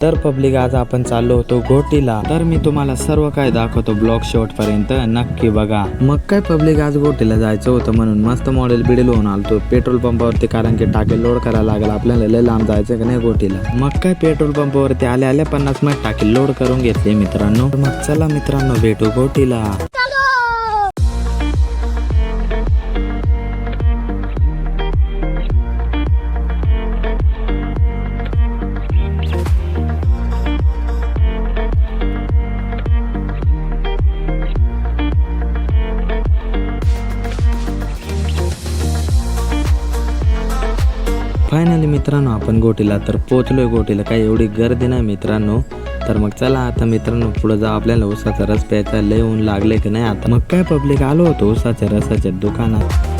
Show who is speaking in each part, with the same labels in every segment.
Speaker 1: तर पब्लिक आज आपण चाललो होतो घोटीला. तर मी तुम्हाला सर्व काय दाखवतो ब्लॉग शेवट पर्यंत नक्की बघा. मग काय पब्लिक आज घोटीला जायचं होतं म्हणून मस्त मॉडेल बिडेल होऊन आलतो पेट्रोल पंपावरती, कारण की टाके लोड करायला लागला. आपल्याला लय लांब जायचं का नाही घोटीला. मग काय पेट्रोल पंपावरती आल्या 50 मिनिट टाके लोड करून घेतले मित्रांनो. मग चला मित्रांनो भेटू घोटीला. फायनली मित्रांनो आपण घोटीला तर पोहोचलोय. घोटीला काही एवढी गर्दी नाही मित्रांनो. तर मग चला आता मित्रांनो पुढे जाऊ. आपल्याला उसाचा रस प्यायचा लय ऊन लागले की नाही आता. मग काय पब्लिक आलो होतो उसाच्या रसाच्या दुकानात.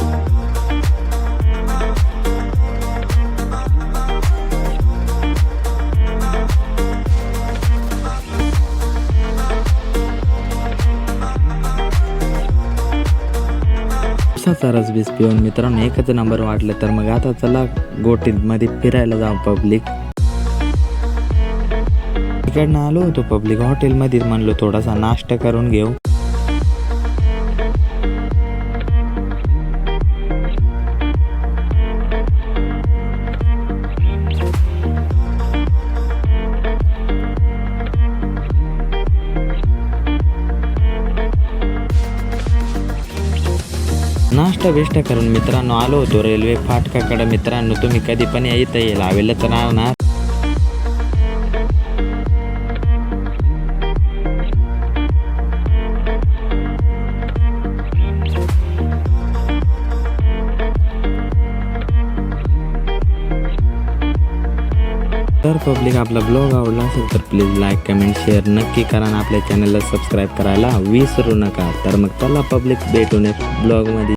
Speaker 1: उसाचा रस बीस पिऊन मित्रांनो एकच नंबर वाटले. तर मग आता चला घोटीमध्ये फिरायला जाऊ पब्लिक. इकडनं आलो होतो पब्लिक हॉटेलमध्ये, म्हणलो थोडासा नाश्ता करून घेऊ. नाश्ता बिष्टा करून मित्रांनो आलो होतो रेल्वे फाटकाकडे. मित्रांनो तुम्ही कधी पण इथं येईल हवेलाच राहणार. तर पब्लिक आपला ब्लॉग आवडला असेल तर प्लीज लाईक कमेंट शेअर नक्की करा आणि आपल्या चॅनलला सबस्क्राईब करायला विसरू नका. तर मग चला पब्लिक भेटू नेक्स्ट ब्लॉगमध्ये.